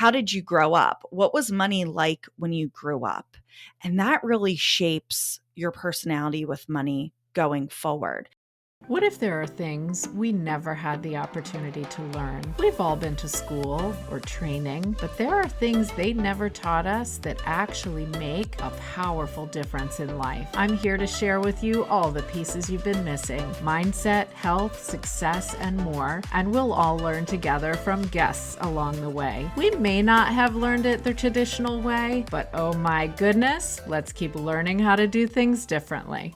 how did you grow up? What was money like when you grew up? And that really shapes your personality with money going forward. What if there are things we never had the opportunity to learn? We've all been to school or training, but there are things they never taught us that actually make a powerful difference in life. I'm here to share with you all the pieces you've been missing: mindset, health, success, and more. And we'll all learn together from guests along the way. We may not have learned it the traditional way, but oh my goodness, let's keep learning how to do things differently.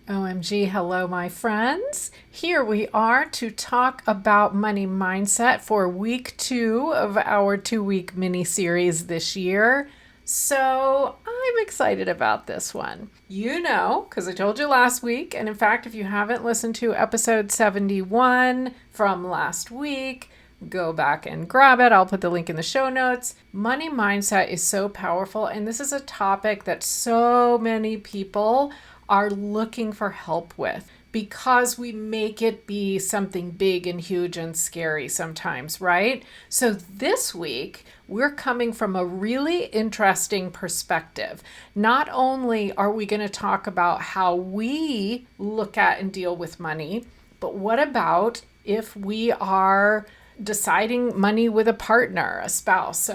OMG, hello, my friends. Here we are to talk about money mindset for week 2 of our 2-week mini series this year. So I'm excited about this one. You know, because I told you last week, and in fact, if you haven't listened to episode 71 from last week, go back and grab it. I'll put the link in the show notes. Money mindset is so powerful, and this is a topic that so many people are looking for help with because we make it be something big and huge and scary sometimes, right? So this week, we're coming from a really interesting perspective. Not only are we going to talk about how we look at and deal with money, but what about if we are deciding money with a partner, a spouse,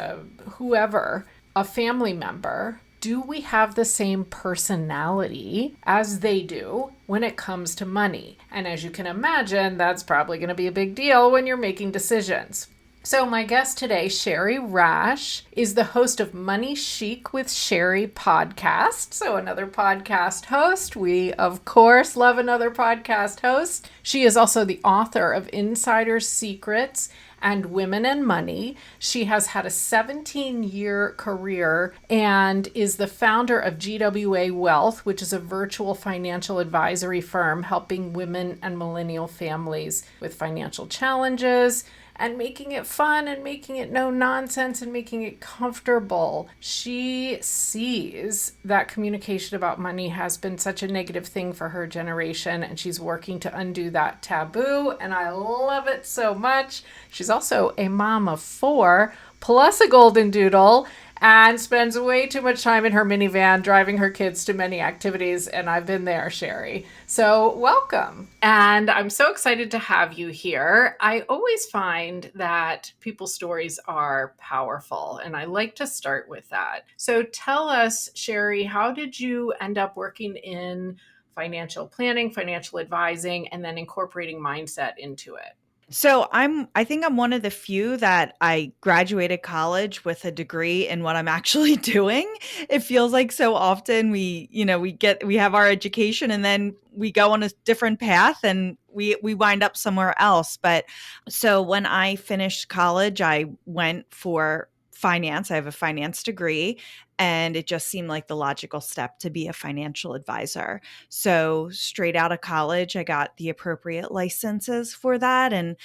whoever, a family member? Do we have the same personality as they do when it comes to money? And as you can imagine, that's probably going to be a big deal when you're making decisions. So my guest today, Shari Rash, is the host of Money Chic with Shari podcast. So another podcast host. We, of course, love another podcast host. She is also the author of Insider Secrets and Women and Money. She has had a 17-year career and is the founder of GWA Wealth, which is a virtual financial advisory firm helping women and millennial families with financial challenges and making it fun and making it no nonsense and making it comfortable. She sees that communication about money has been such a negative thing for her generation, and she's working to undo that taboo, and I love it so much. She's also a mom of 4, plus a golden doodle, and spends way too much time in her minivan driving her kids to many activities, and I've been there, Shari. So welcome. And I'm so excited to have you here. I always find that people's stories are powerful, and I like to start with that. So tell us, Shari, how did you end up working in financial planning, financial advising, and then incorporating mindset into it? So I think I'm one of the few that I graduated college with a degree in what I'm actually doing. It feels like so often we have our education and then we go on a different path and we wind up somewhere else. But so when I finished college, I went for finance. I have a finance degree, and it just seemed like the logical step to be a financial advisor. So straight out of college, I got the appropriate licenses for that. And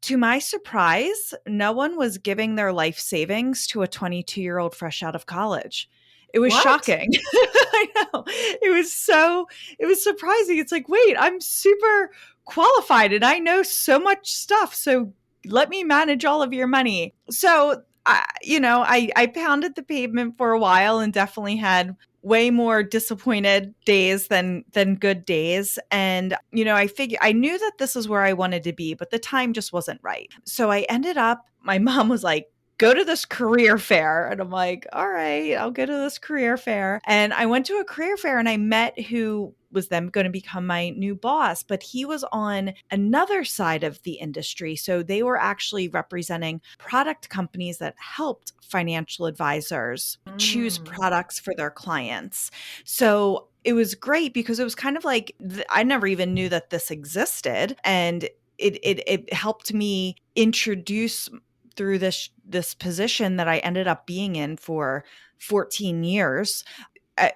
to my surprise, no one was giving their life savings to a 22-year-old fresh out of college. It was What? shocking. I know. It was surprising. It's like, wait, I'm super qualified and I know so much stuff. So let me manage all of your money. So I pounded the pavement for a while and definitely had way more disappointed days than good days. And, I knew that this is where I wanted to be, but the time just wasn't right. So I ended up, my mom was like, go to this career fair. And I'm like, all right, I'll go to this career fair. And I went to a career fair and I met who was then going to become my new boss, but he was on another side of the industry. So they were actually representing product companies that helped financial advisors choose products for their clients. So it was great because it was kind of like I never even knew that this existed, and it helped me introduce through this position that I ended up being in for 14 years,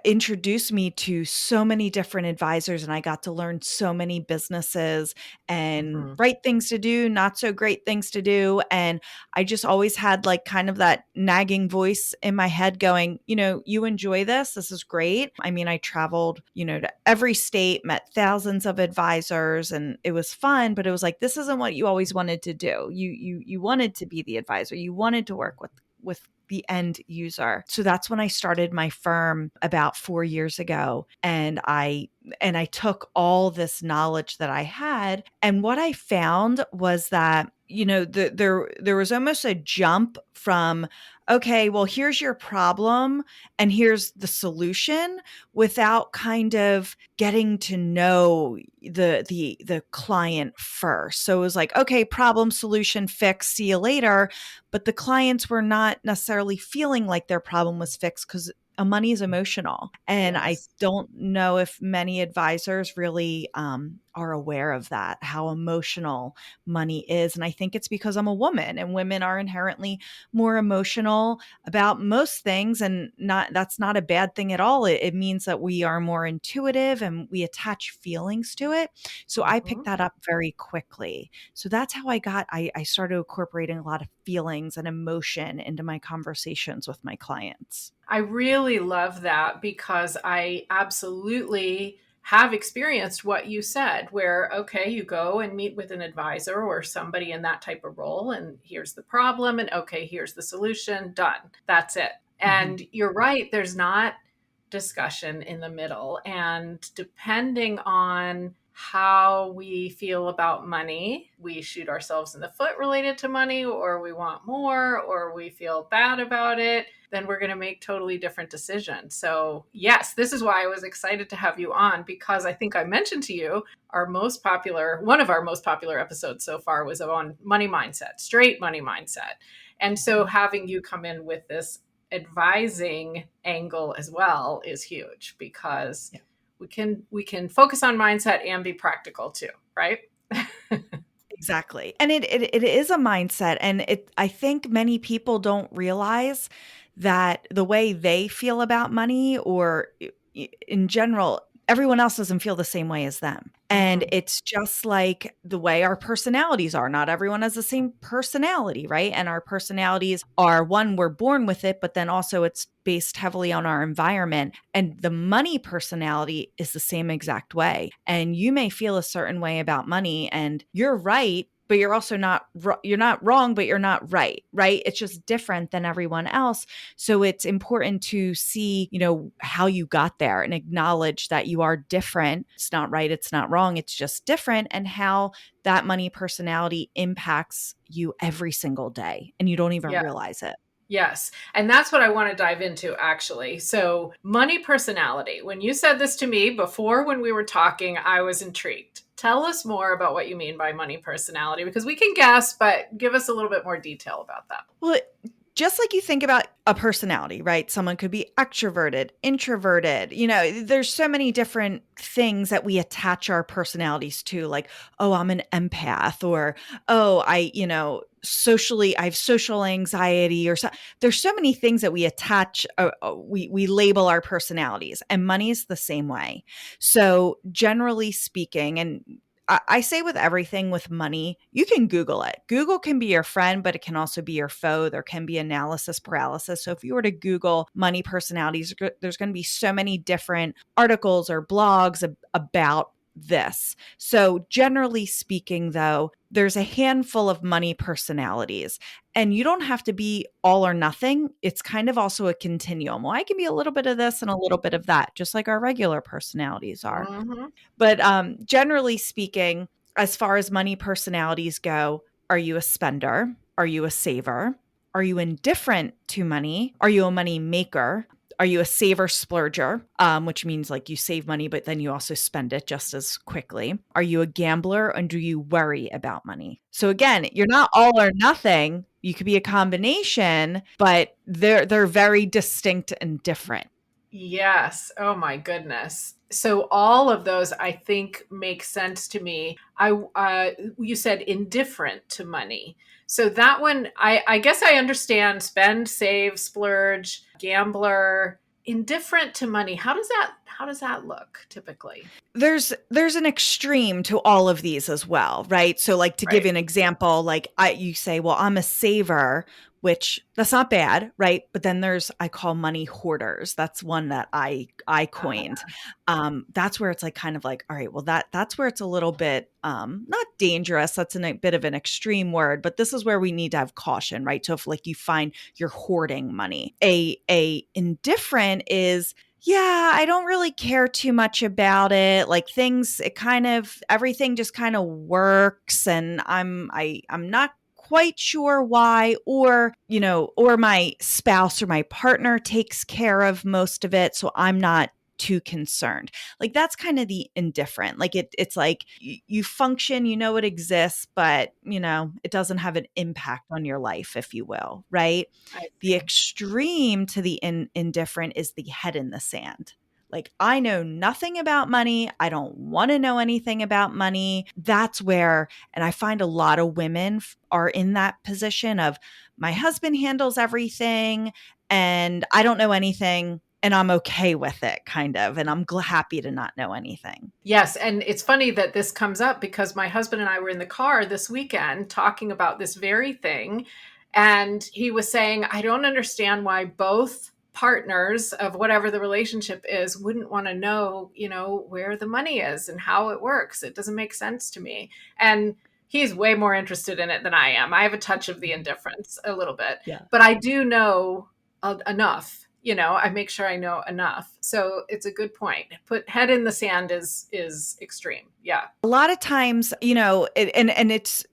introduced me to so many different advisors, and I got to learn so many businesses and Mm-hmm. great things to do, not so great things to do. And I just always had like kind of that nagging voice in my head going, you enjoy this. This is great. I mean, I traveled, to every state, met thousands of advisors, and it was fun, but it was like, this isn't what you always wanted to do. You wanted to be the advisor. You wanted to work with the end user. So that's when I started my firm about 4 years ago, and I took all this knowledge that I had, and what I found was that there was almost a jump from, okay, well, here's your problem and here's the solution, without kind of getting to know the client first. So it was like, okay, problem, solution, fix, see you later. But the clients were not necessarily feeling like their problem was fixed, because money is emotional. And I Yes. don't know if many advisors really are aware of that, how emotional money is. And I think it's because I'm a woman, and women are inherently more emotional about most things. And that's not a bad thing at all. It means that we are more intuitive and we attach feelings to it. So I Mm-hmm. picked that up very quickly. So that's how I started incorporating a lot of feelings and emotion into my conversations with my clients. I really love that because I absolutely have experienced what you said, where, okay, you go and meet with an advisor or somebody in that type of role, and here's the problem, and okay, here's the solution, done. That's it. Mhm. And you're right, there's not discussion in the middle. And depending on how we feel about money, we shoot ourselves in the foot related to money, or we want more, or we feel bad about it, then we're going to make totally different decisions. So, yes, this is why I was excited to have you on, because I think I mentioned to you one of our most popular episodes so far was on money mindset, straight money mindset. And so having you come in with this advising angle as well is huge, because Yeah. we can focus on mindset and be practical too, right? Exactly. And it is a mindset, and I think many people don't realize that the way they feel about money, or in general, everyone else doesn't feel the same way as them. And Mm-hmm. it's just like the way our personalities are. Not everyone has the same personality, right? And our personalities are, one, we're born with it, but then also it's based heavily on our environment. And the money personality is the same exact way. And you may feel a certain way about money, and you're right, but you're also you're not wrong, but you're not right, right? It's just different than everyone else. So it's important to see, how you got there, and acknowledge that you are different. It's not right, it's not wrong, it's just different, and how that money personality impacts you every single day, and you don't even Yeah. realize it. Yes. And that's what I want to dive into, actually. So, money personality. When you said this to me before, when we were talking, I was intrigued. Tell us more about what you mean by money personality, because we can guess, but give us a little bit more detail about that. Well, just like you think about a personality, right? Someone could be extroverted, introverted. There's so many different things that we attach our personalities to, like, oh, I'm an empath, or, oh, I have social anxiety, or so. There's so many things that we attach, we label our personalities, and money is the same way. So generally speaking, and I say with everything with money, you can Google it. Google can be your friend, but it can also be your foe. There can be analysis paralysis. So if you were to Google money personalities, there's going to be so many different articles or blogs about this. So generally speaking, though, there's a handful of money personalities, and you don't have to be all or nothing. It's kind of also a continuum. Well, I can be a little bit of this and a little bit of that, just like our regular personalities are. Mm-hmm. But generally speaking, as far as money personalities go, are you a spender? Are you a saver? Are you indifferent to money? Are you a money maker? Are you a saver splurger, which means like you save money, but then you also spend it just as quickly? Are you a gambler, and do you worry about money? So again, you're not all or nothing. You could be a combination, but they're very distinct and different. Yes. Oh my goodness. So all of those I think make sense to me. You said indifferent to money. So that one, I guess I understand spend, save, splurge, gambler, indifferent to money. How does that look typically? There's an extreme to all of these as well, right? So like to give Right. you an example, like you say, well, I'm a saver, which that's not bad, right? But then there's I call money hoarders. That's one that I coined. That's where it's like kind of like, all right, well that's where it's a little bit not dangerous. That's a bit of an extreme word, but this is where we need to have caution, right? So if like you find you're hoarding money, a indifferent is yeah, I don't really care too much about it. Like things, it kind of everything just kind of works, and I'm not quite sure why, or or my spouse or my partner takes care of most of it, so I'm not too concerned. Like that's kind of the indifferent. Like it's like you function, it exists, but it doesn't have an impact on your life, if you will, right? I The see. extreme to the indifferent is the head in the sand. Like, I know nothing about money. I don't want to know anything about money. That's where, and I find a lot of women are in that position of my husband handles everything and I don't know anything and I'm okay with it, kind of. And I'm happy to not know anything. Yes, and it's funny that this comes up because my husband and I were in the car this weekend talking about this very thing, and he was saying, "I don't understand why both partners of whatever the relationship is wouldn't want to know, where the money is and how it works. It doesn't make sense to me." And he's way more interested in it than I am. I have a touch of the indifference a little bit, Yeah. but I do know enough. I make sure I know enough. So it's a good point. Put head in the sand is extreme. Yeah. A lot of times, and it's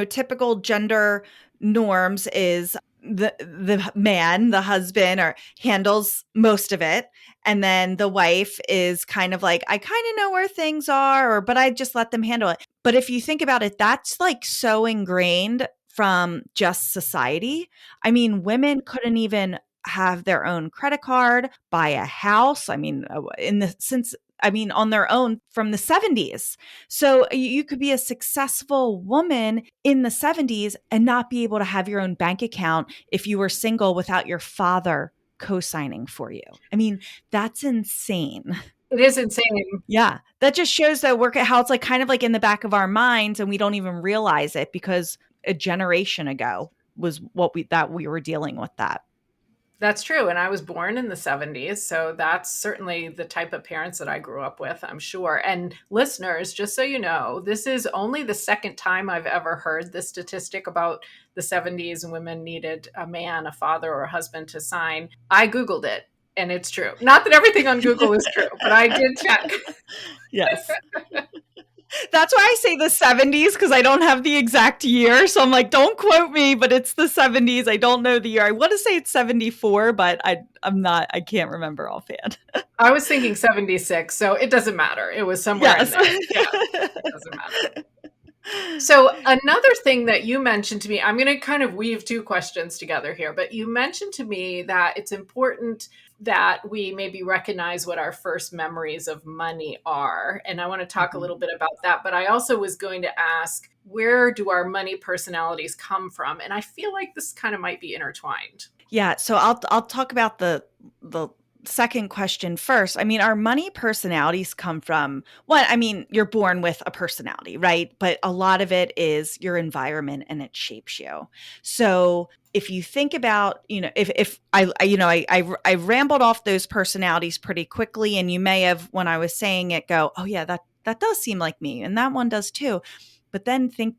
typical gender norms is the man, the husband, or handles most of it, and then the wife is kind of like, I kind of know where things are, or but I just let them handle it. But if you think about it, that's like so ingrained from just society. I mean, women couldn't even have their own credit card, buy a house. I mean, on their own from the 70s. So you could be a successful woman in the 70s and not be able to have your own bank account if you were single without your father co-signing for you. I mean, that's insane. It is insane. Yeah. That just shows that work how it's like kind of like in the back of our minds and we don't even realize it because a generation ago was we were dealing with that. That's true. And I was born in the 70s. So that's certainly the type of parents that I grew up with, I'm sure. And listeners, just so you know, this is only the second time I've ever heard this statistic about the 70s and women needed a man, a father, or a husband to sign. I Googled it and it's true. Not that everything on Google is true, but I did check. Yes. That's why I say the 70s because I don't have the exact year. So I'm like, don't quote me, but it's the 70s. I don't know the year. I want to say it's 74, but I can't remember offhand. I was thinking 76, so it doesn't matter. It was somewhere in Yes. there. Yeah, it doesn't matter. So another thing that you mentioned to me, I'm going to kind of weave two questions together here, but you mentioned to me that it's important that we maybe recognize what our first memories of money are. And I want to talk a Mhm. little bit about that, but I also was going to ask, where do our money personalities come from? And I feel like this kind of might be intertwined. Yeah, so I'll talk about the second question first. I mean, our money personalities come from what I mean, you're born with a personality, right? But a lot of it is your environment and it shapes you. So if you think about, if I rambled off those personalities pretty quickly, and you may have, when I was saying it, go, oh yeah, that does seem like me, and that one does too. But then think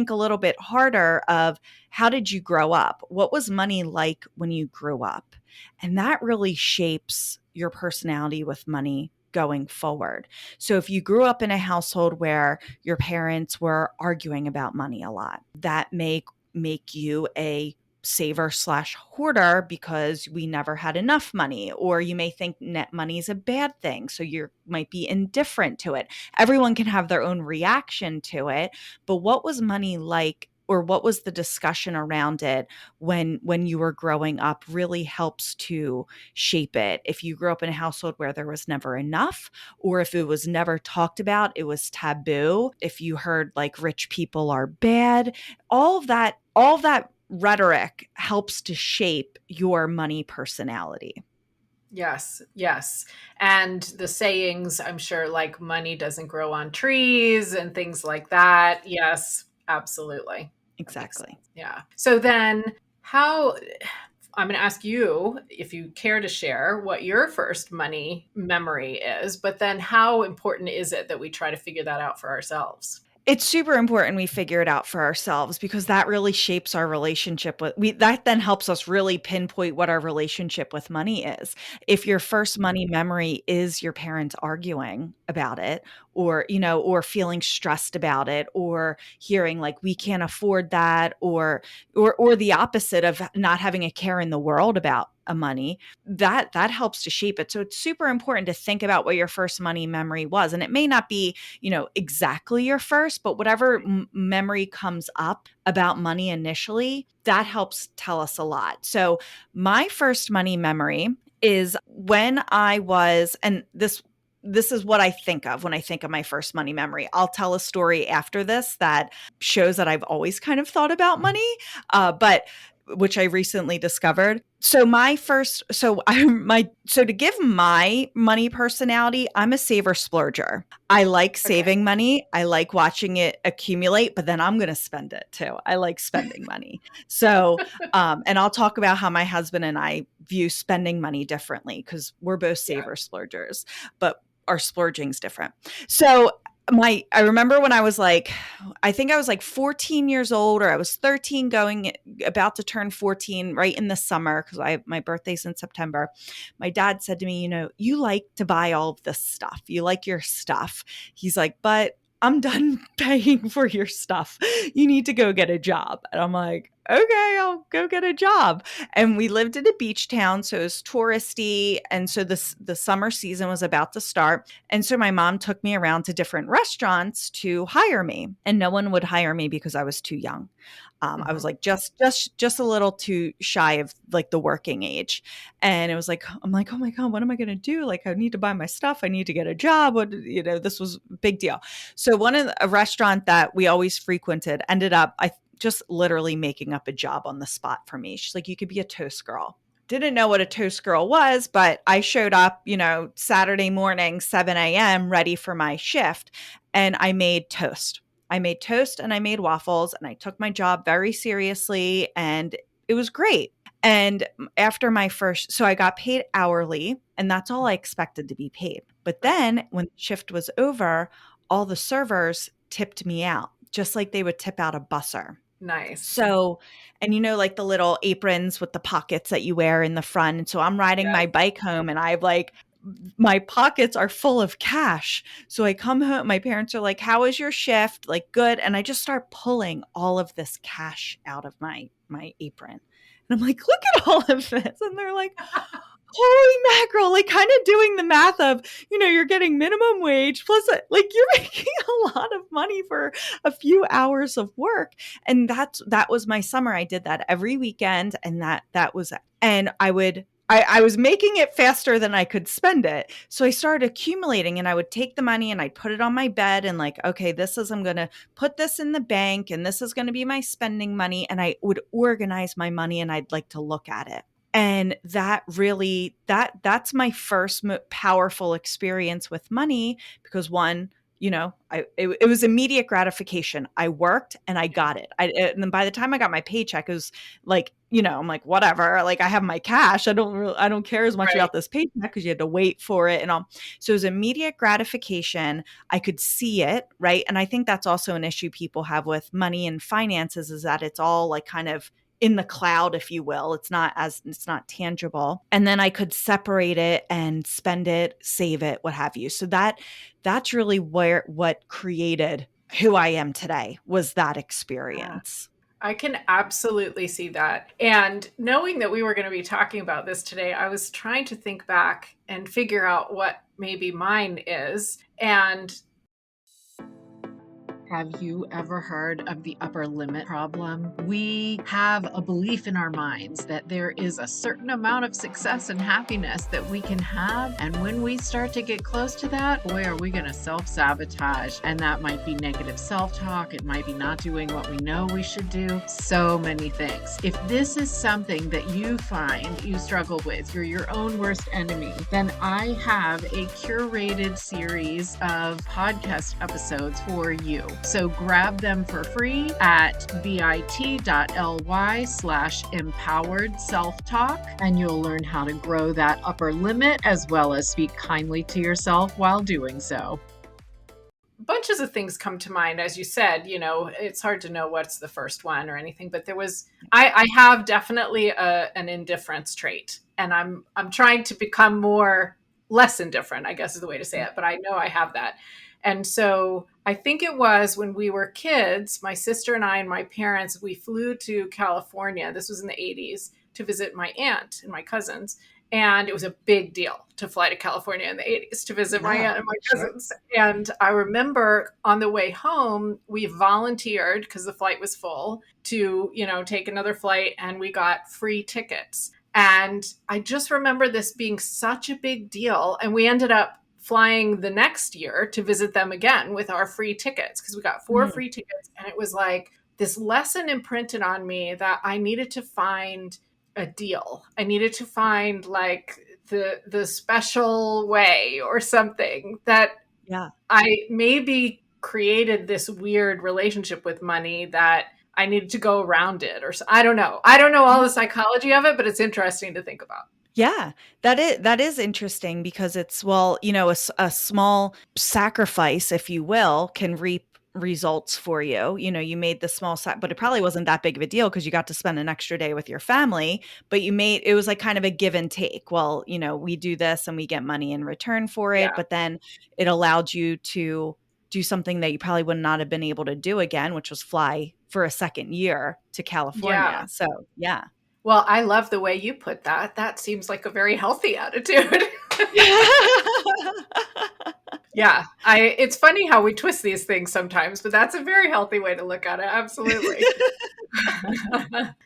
a little bit harder of how did you grow up? What was money like when you grew up? And that really shapes your personality with money going forward. So if you grew up in a household where your parents were arguing about money a lot, that may make you a saver/hoarder because we never had enough money, or you may think net money is a bad thing, so you might be indifferent to it. Everyone can have their own reaction to it, but what was money like, or what was the discussion around it when you were growing up, really helps to shape it. If you grew up in a household where there was never enough, or if it was never talked about, it was taboo. If you heard like rich people are bad, all of that rhetoric helps to shape your money personality. Yes, yes. And the sayings, I'm sure, like money doesn't grow on trees and things like that. Yes, absolutely. That makes sense. Exactly. Yeah. So then, how, I'm going to ask you if you care to share what your first money memory is, but then how important is it that we try to figure that out for ourselves? It's super important we figure it out for ourselves because that really shapes our relationship with that then helps us really pinpoint what our relationship with money is. If your first money memory is your parents arguing about it or, or feeling stressed about it or hearing like we can't afford that or the opposite of not having a care in the world about a money, that helps to shape it. So it's super important to think about what your first money memory was. And it may not be exactly your first, but whatever memory comes up about money initially, that helps tell us a lot. So, my first money memory is when I was, and this is what I think of when I think of my first money memory. I'll tell a story after this that shows that I've always kind of thought about money, but which I recently discovered. So my first, so I my so to give my money personality, I'm a saver splurger. I like Okay. saving money. I like watching it accumulate, but then I'm going to spend it too. I like spending money. So, and I'll talk about how my husband and I view spending money differently because we're both Yeah. saver splurgers, but our splurging's different. So, I remember when I was like, I think I was like 14 years old, or I was 13 going about to turn 14 right in the summer because my birthday's in September. My dad said to me, you like to buy all of this stuff. You like your stuff. He's like, but I'm done paying for your stuff. You need to go get a job. And I'm like, okay, I'll go get a job. And we lived in a beach town, so it was touristy. And so the summer season was about to start. And so my mom took me around to different restaurants to hire me. And no one would hire me because I was too young. I was Mhm. like just a little too shy of like the working age. And it was like, I'm like, oh my God, what am I going to do? Like, I need to buy my stuff. I need to get a job. This was a big deal. So a restaurant that we always frequented ended up, I just literally making up a job on the spot for me. She's like, you could be a toast girl. Didn't know what a toast girl was, but I showed up, Saturday morning, 7 a.m., ready for my shift. And I made toast. I made toast and I made waffles and I took my job very seriously and it was great. And after my first, so I got paid hourly and that's all I expected to be paid. But Right. then when the shift was over, all the servers tipped me out, just like they would tip out a busser. Nice. So, and like the little aprons with the pockets that you wear in the front. And so I'm riding Yes. my bike home and I've like, my pockets are full of cash. So I come home, my parents are like, how was your shift? Like, good. And I just start pulling all of this cash out of my apron. And I'm like, look at all of this. And they're like, holy mackerel, like kind of doing the math of, you're getting minimum wage plus like you're making a lot of money for a few hours of work. And that was my summer. I did that every weekend and that was it. And I was making it faster than I could spend it. So I started accumulating and I would take the money and I'd put it on my bed and like, okay, I'm going to put this in the bank and this is going to be my spending money. And I would organize my money and I'd like to look at it. And that really that's my first powerful experience with money because one, it was immediate gratification. I worked and I got it. And then by the time I got my paycheck, it was like, I'm like, whatever. Like I have my cash. I don't care as much Right. about this paycheck because you had to wait for it and all. So it was immediate gratification. I could see it, right? And I think that's also an issue people have with money and finances is that it's all like kind of in the cloud, if you will. It's not tangible. And then I could separate it and spend it, save it, what have you. So that's really what created who I am today was that experience. I can absolutely see that. And knowing that we were going to be talking about this today, I was trying to think back and figure out what maybe mine is. And Have you ever heard of the upper limit problem? We have a belief in our minds that there is a certain amount of success and happiness that we can have. And when we start to get close to that, boy, are we going to self-sabotage. And that might be negative self-talk. It might be not doing what we know we should do. So many things. If this is something that you find you struggle with, you're your own worst enemy, then I have a curated series of podcast episodes for you. So grab them for free at bit.ly/empowered self-talk, and you'll learn how to grow that upper limit as well as speak kindly to yourself while doing so. Bunches of things come to mind. As you said, it's hard to know what's the first one or anything, but I have definitely an indifference trait, and I'm trying to become less indifferent, I guess is the way to say it, but I know I have that. And so I think it was when we were kids, my sister and I and my parents, we flew to California. This was in the 80s to visit my aunt and my cousins. And it was a big deal to fly to California in the 80s to visit my aunt and my cousins. Sure. And I remember on the way home, we volunteered because the flight was full to, take another flight, and we got free tickets. And I just remember this being such a big deal. And we ended up flying the next year to visit them again with our free tickets because we got 4 free tickets. And it was like this lesson imprinted on me that I needed to find a deal. I needed to find like the special way or something that I maybe created this weird relationship with money that I needed to go around it, or I don't know. I don't know all the psychology of it, but it's interesting to think about. Yeah, that is interesting because it's, a small sacrifice, if you will, can reap results for you. You made the small but it probably wasn't that big of a deal because you got to spend an extra day with your family, but it was like kind of a give and take. Well, we do this and we get money in return for it, but then it allowed you to do something that you probably would not have been able to do again, which was fly for a second year to California. Yeah. So, yeah. Well, I love the way you put that. That seems like a very healthy attitude. Yeah. It's funny how we twist these things sometimes, but that's a very healthy way to look at it. Absolutely.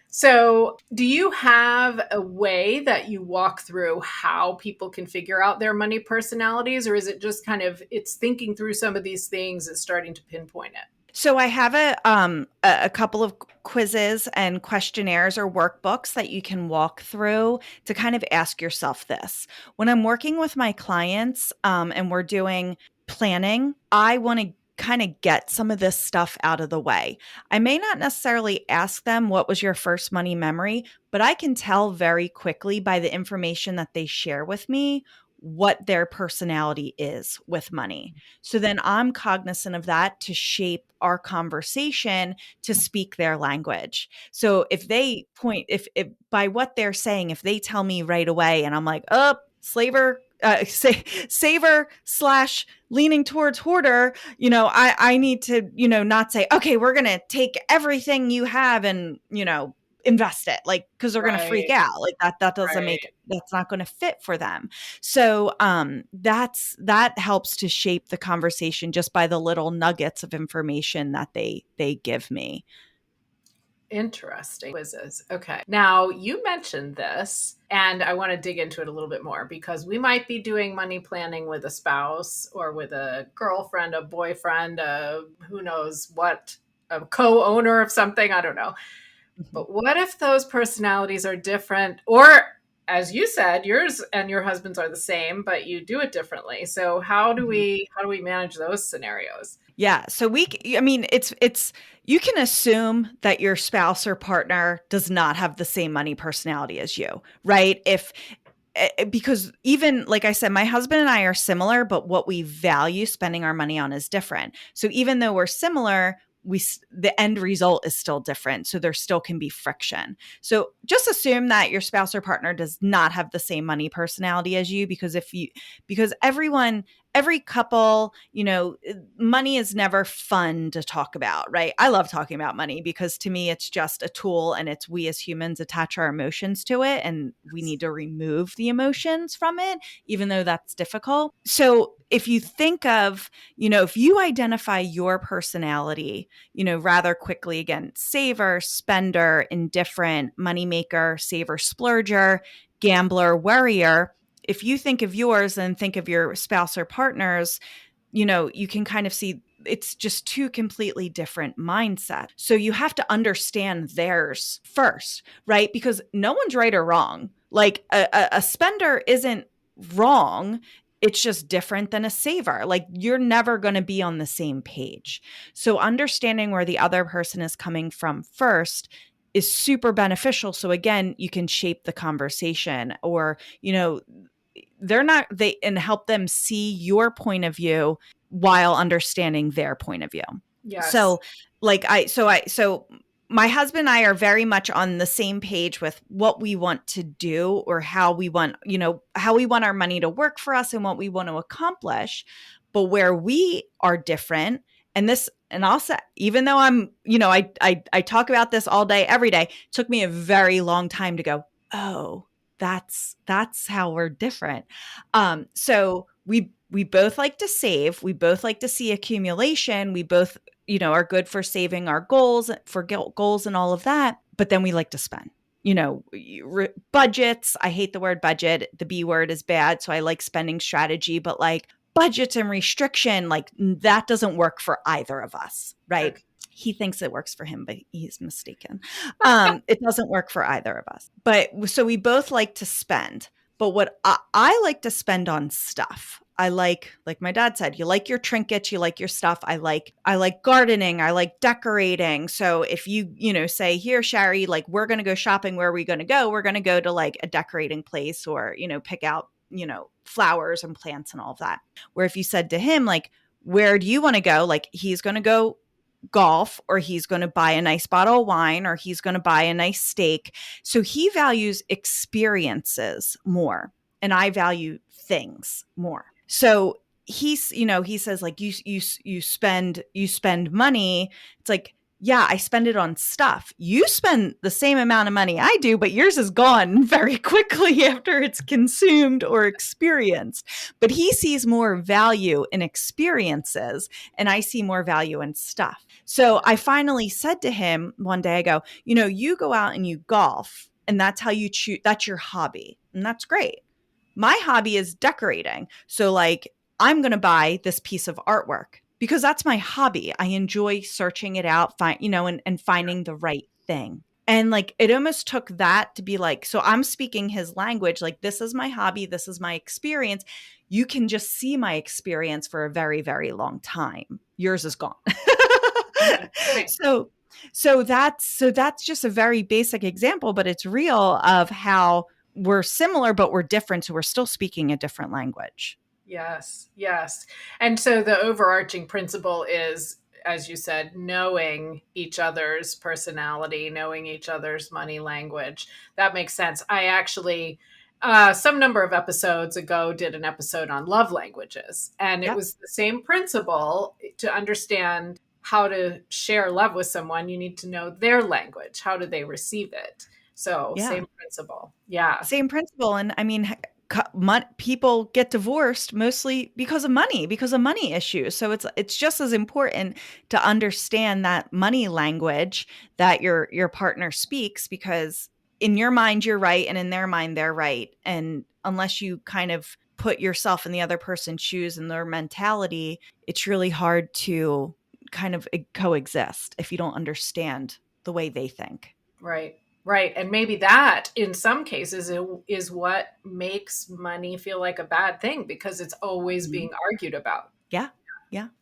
So, do you have a way that you walk through how people can figure out their money personalities, or is it just kind of, it's thinking through some of these things and starting to pinpoint it? So I have a couple of quizzes and questionnaires or workbooks that you can walk through to kind of ask yourself this. When I'm working with my clients and we're doing planning, I want to kind of get some of this stuff out of the way. I may not necessarily ask them what was your first money memory, but I can tell very quickly by the information that they share with me what their personality is with money. So then I'm cognizant of that to shape our conversation to speak their language. So if they if by what they're saying, if they tell me right away and I'm like, oh, saver / leaning towards hoarder, I need to, not say, okay, we're going to take everything you have and, invest it, like, because they're going to freak out, like that doesn't that's not going to fit for them. So that helps to shape the conversation just by the little nuggets of information that they give me. Interesting. Quizzes. Okay. Now, you mentioned this, and I want to dig into it a little bit more because we might be doing money planning with a spouse or with a girlfriend, a boyfriend, who knows what, a co-owner of something. I don't know. But what if those personalities are different? Or, as you said, yours and your husband's are the same, but you do it differently. So how do we manage those scenarios? Yeah. So it's you can assume that your spouse or partner does not have the same money personality as you, right? Because even like I said, my husband and I are similar, but what we value spending our money on is different. So even though we're similar, the end result is still different. So there still can be friction. So just assume that your spouse or partner does not have the same money personality as you, because everyone every couple, money is never fun to talk about, right? I love talking about money because to me, it's just a tool, and it's we as humans attach our emotions to it, and we need to remove the emotions from it, even though that's difficult. So if you think of, if you identify your personality, rather quickly, again, saver, spender, indifferent, moneymaker, saver, splurger, gambler, worrier, if you think of yours and think of your spouse or partners, you can kind of see it's just two completely different mindsets. So you have to understand theirs first, right? Because no one's right or wrong. Like a spender isn't wrong. It's just different than a saver. Like you're never going to be on the same page. So understanding where the other person is coming from first is super beneficial. So again, you can shape the conversation, or, and help them see your point of view while understanding their point of view. Yes. So so my husband and I are very much on the same page with what we want to do, or how we want our money to work for us and what we want to accomplish. But where we are different, and I'll say, even though I talk about this all day, every day, it took me a very long time to go, oh, that's how we're different. So we both like to save. We both like to see accumulation. We both, are good for saving our goals, for goals and all of that. But then we like to spend, budgets. I hate the word budget. The B word is bad. So I like spending strategy, but like budgets and restriction, like that doesn't work for either of us, right? Okay. He thinks it works for him, but he's mistaken. It doesn't work for either of us. But so we both like to spend. But what I like to spend on stuff. I like my dad said, you like your trinkets, you like your stuff. I like gardening. I like decorating. So if you, say, here, Shari, like we're going to go shopping, where are we going to go? We're going to go to like a decorating place, or, pick out, flowers and plants and all of that. Where if you said to him, like, where do you want to go? Like he's going to go golf, or he's going to buy a nice bottle of wine, or he's going to buy a nice steak. So he values experiences more, and I value things more. So he says like you spend money. It's like, yeah, I spend it on stuff. You spend the same amount of money I do, but yours is gone very quickly after it's consumed or experienced. But he sees more value in experiences, and I see more value in stuff. So I finally said to him one day, I go, you go out and you golf, and that's how you choose. That's your hobby. And that's great. My hobby is decorating. So like, I'm going to buy this piece of artwork because that's my hobby. I enjoy searching it out, and finding the right thing. And like, it almost took that to be like, so I'm speaking his language. Like, this is my hobby. This is my experience. You can just see my experience for a very, very long time. Yours is gone. Right. So that's just a very basic example, but it's real of how we're similar, but we're different. So we're still speaking a different language. Yes. Yes. And so the overarching principle is, as you said, knowing each other's personality, knowing each other's money language. That makes sense. I actually, some number of episodes ago, did an episode on love languages. And it was the same principle. To understand how to share love with someone, you need to know their language. How do they receive it? So same principle. Yeah. Same principle. And I mean, people get divorced mostly because of money issues. So it's just as important to understand that money language that your partner speaks, because in your mind you're right, and in their mind they're right. And unless you kind of put yourself in the other person's shoes and their mentality, it's really hard to kind of coexist if you don't understand the way they think. Right. Right. And maybe that in some cases is what makes money feel like a bad thing, because it's always being argued about. Yeah,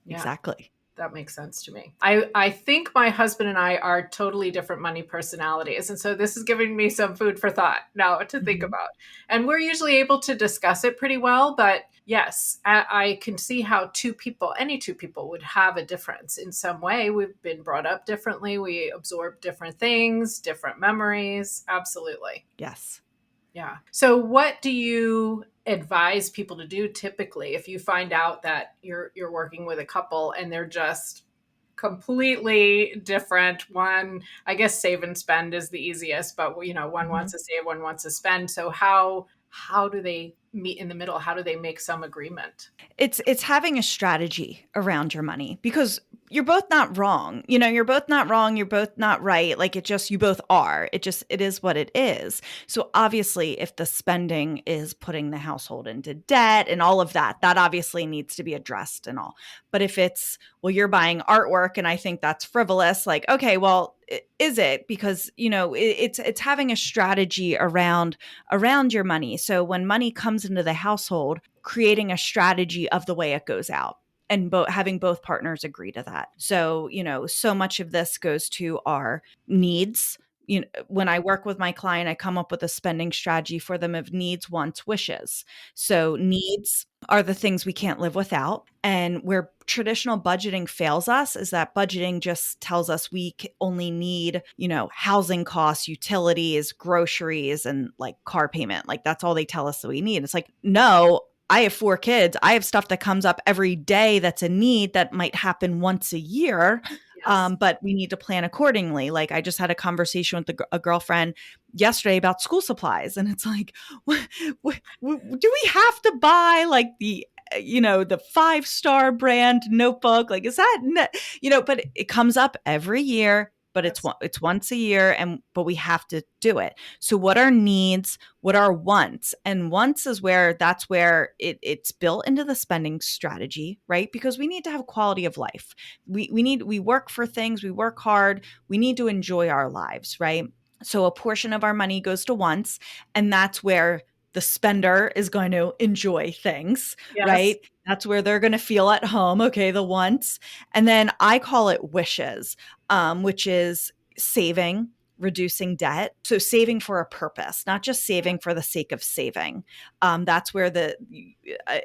exactly. That makes sense to me. I think my husband and I are totally different money personalities. And so this is giving me some food for thought now to think about. And we're usually able to discuss it pretty well. But yes, I can see how any two people would have a difference in some way. We've been brought up differently. We absorb different things, different memories. Absolutely. Yes. Yeah. So what do you advise people to do typically if you find out that you're working with a couple and they're just completely different? One, I guess save and spend is the easiest, but one Mhm. wants to save, one wants to spend. So how do they meet in the middle? How do they make some agreement? It's having a strategy around your money, because you're both not wrong. You're both not wrong, you're both not right. Like, you both are. It is what it is. So obviously, if the spending is putting the household into debt and all of that, that obviously needs to be addressed and all. But if it's, well, you're buying artwork and I think that's frivolous, like, okay, well, is it? Because, it's having a strategy around your money. So when money comes into the household, creating a strategy of the way it goes out, and having both partners agree to that. So, so much of this goes to our needs. When I work with my client, I come up with a spending strategy for them of needs, wants, wishes. So needs are the things we can't live without. And where traditional budgeting fails us is that budgeting just tells us we only need, housing costs, utilities, groceries, and like car payment. Like, that's all they tell us that we need. It's like, no, I have 4 kids. I have stuff that comes up every day that's a need that might happen once a year. Yes. But we need to plan accordingly. Like, I just had a conversation with a girlfriend yesterday about school supplies. And it's like, do we have to buy like the 5-star brand notebook? Like, is that, but it comes up every year, but it's Yes. once a year, but we have to do it. So what are needs? What are wants? And wants is that's where it's built into the spending strategy, right? Because we need to have quality of life. We work for things, we work hard, we need to enjoy our lives, right? So a portion of our money goes to wants, and that's where the spender is going to enjoy things, Yes. right? That's where they're going to feel at home. Okay, the wants. And then I call it wishes, which is saving, reducing debt. So saving for a purpose, not just saving for the sake of saving. That's where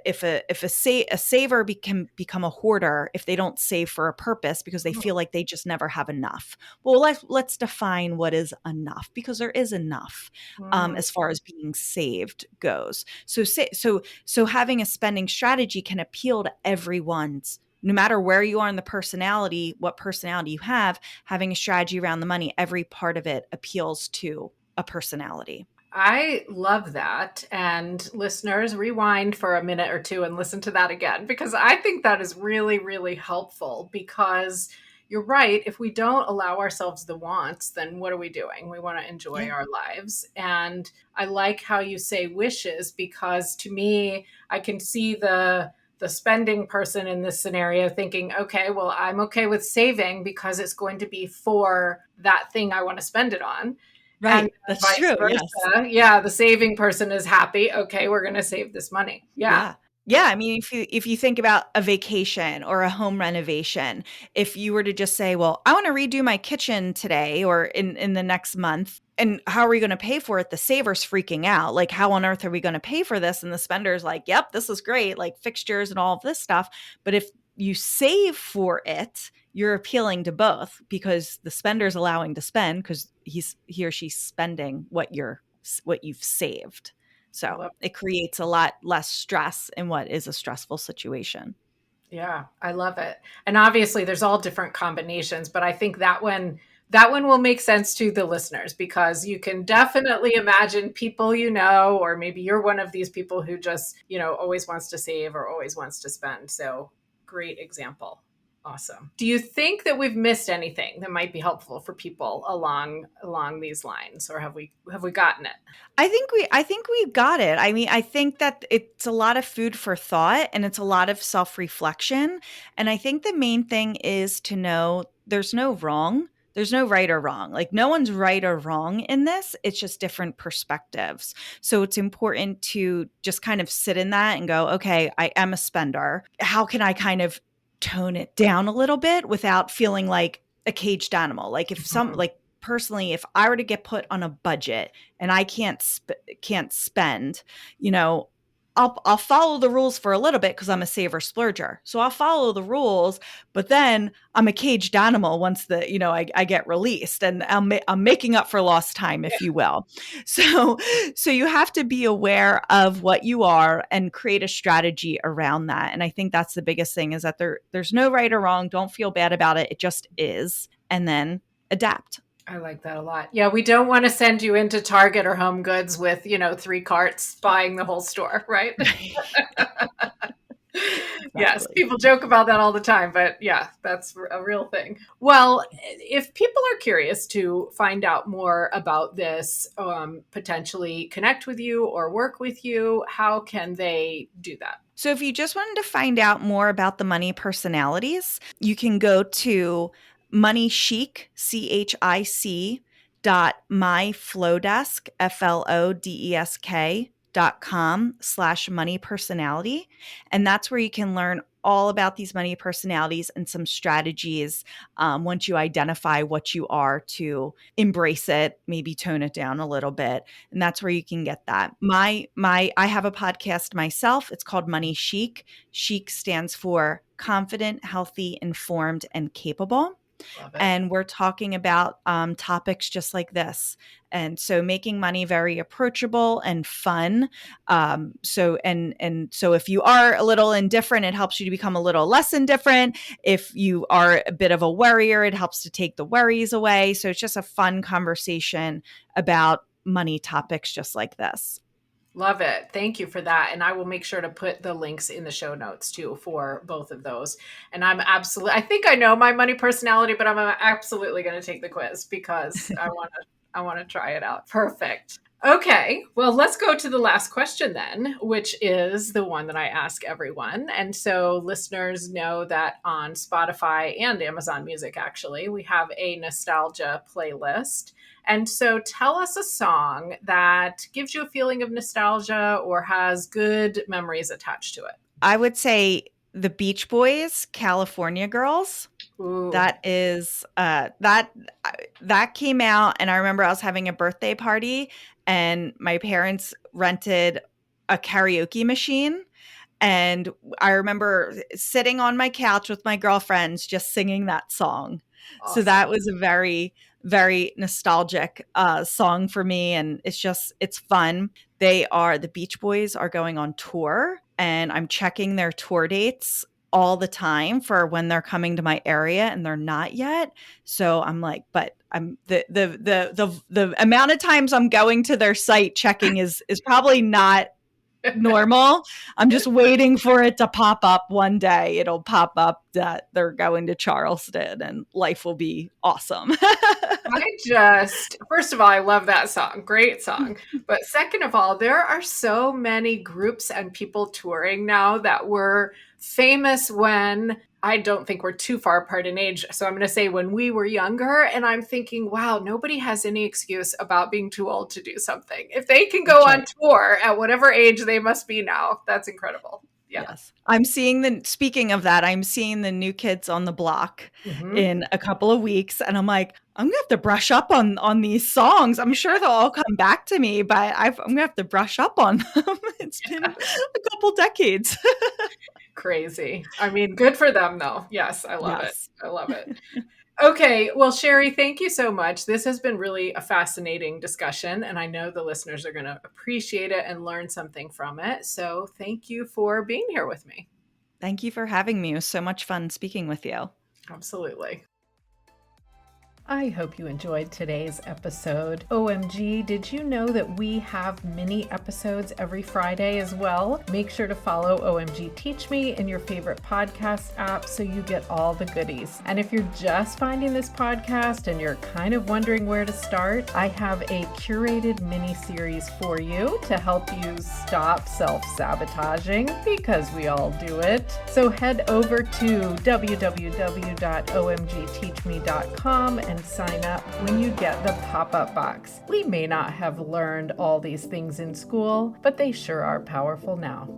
if a saver can become a hoarder if they don't save for a purpose, because they feel like they just never have enough. Well, let's define what is enough, because there is enough, Mm. as far as being saved goes. So having a spending strategy can appeal to everyone's, no matter where you are in the personality, what personality you have. Having a strategy around the money, every part of it appeals to a personality. I love that. And listeners, rewind for a minute or two and listen to that again, because I think that is really, really helpful. Because you're right. If we don't allow ourselves the wants, then what are we doing? We want to enjoy Yeah. our lives. And I like how you say wishes, because to me, I can see the spending person in this scenario thinking, okay, well, I'm okay with saving because it's going to be for that thing I want to spend it on. And Right. That's vice true. Yes. versa. Yeah, the saving person is happy. Okay, we're going to save this money. Yeah. Yeah. Yeah, I mean, if you think about a vacation or a home renovation, if you were to just say, "Well, I want to redo my kitchen today or in the next month," and how are we going to pay for it? The saver's freaking out. Like, how on earth are we going to pay for this? And the spender's like, "Yep, this is great, like fixtures and all of this stuff." But if you save for it, you're appealing to both, because the spender's allowing to spend because he or she's spending what you've saved. I So love it creates a lot less stress in what is a stressful situation. Yeah, I love it. And obviously there's all different combinations, but I think that one will make sense to the listeners, because you can definitely imagine people or maybe you're one of these people who just, always wants to save or always wants to spend. So great example. Awesome. Do you think that we've missed anything that might be helpful for people along these lines, or have we gotten it? I think we got it. I mean, I think that it's a lot of food for thought, and it's a lot of self-reflection. And I think the main thing is to know there's no wrong. There's no right or wrong. Like, no one's right or wrong in this. It's just different perspectives. So it's important to just kind of sit in that and go, okay, I am a spender. How can I kind of tone it down a little bit without feeling like a caged animal? Like, Mhm. personally, if I were to get put on a budget and I can't spend, you know, I'll follow the rules for a little bit because I'm a saver splurger. So I'll follow the rules, but then I'm a caged animal once I get released, and I'm making up for lost time, if you will. So you have to be aware of what you are and create a strategy around that. And I think that's the biggest thing, is that there's no right or wrong. Don't feel bad about it. It just is. And then adapt. I like that a lot. Yeah, we don't want to send you into Target or Home Goods with, 3 carts buying the whole store, right? Yes, people joke about that all the time, but yeah, that's a real thing. Well, if people are curious to find out more about this, potentially connect with you or work with you, how can they do that? So if you just wanted to find out more about the money personalities, you can go to Money Chic, CHIC .myflowdesk, FLODESK.com/money personality. And that's where you can learn all about these money personalities and some strategies once you identify what you are, to embrace it, maybe tone it down a little bit. And that's where you can get that. I have a podcast myself. It's called Money Chic. Chic stands for confident, healthy, informed, and capable. And we're talking about topics just like this. And so making money very approachable and fun. So if you are a little indifferent, it helps you to become a little less indifferent. If you are a bit of a worrier, it helps to take the worries away. So it's just a fun conversation about money topics just like this. Love it. Thank you for that. And I will make sure to put the links in the show notes too for both of those. And I think I know my money personality, but I'm absolutely going to take the quiz because I want to try it out. Perfect. Okay. Well, let's go to the last question then, which is the one that I ask everyone. And so listeners know that on Spotify and Amazon Music, actually, we have a nostalgia playlist. And so tell us a song that gives you a feeling of nostalgia or has good memories attached to it. I would say the Beach Boys, California Girls. Ooh. That is that came out, and I remember I was having a birthday party and my parents rented a karaoke machine. And I remember sitting on my couch with my girlfriends just singing that song. Awesome. So that was a very, very nostalgic song for me. And it's fun. The Beach Boys are going on tour, and I'm checking their tour dates all the time for when they're coming to my area, and they're not yet. So I'm like, but I'm the amount of times I'm going to their site checking is probably not normal. I'm just waiting for it to pop up one day. It'll pop up that they're going to Charleston and life will be awesome. First of all, I love that song. Great song. But second of all, there are so many groups and people touring now that were famous when, I don't think we're too far apart in age. So I'm going to say when we were younger, and I'm thinking, wow, nobody has any excuse about being too old to do something. If they can go on tour at whatever age they must be now, that's incredible. Yeah. Yes. Speaking of that, I'm seeing the New Kids on the Block in a couple of weeks. And I'm like, I'm going to have to brush up on these songs. I'm sure they'll all come back to me, but I'm going to have to brush up on them. It's been a couple decades. Crazy. I mean, good for them though. Yes, I love it. I love it. Okay. Well, Shari, thank you so much. This has been really a fascinating discussion, and I know the listeners are going to appreciate it and learn something from it. So thank you for being here with me. Thank you for having me. It was so much fun speaking with you. Absolutely. I hope you enjoyed today's episode. OMG, did you know that we have mini episodes every Friday as well? Make sure to follow OMG Teach Me in your favorite podcast app so you get all the goodies. And if you're just finding this podcast and you're kind of wondering where to start, I have a curated mini series for you to help you stop self-sabotaging, because we all do it. So head over to www.omgteachme.com and sign up when you get the pop-up box. We may not have learned all these things in school, but they sure are powerful now.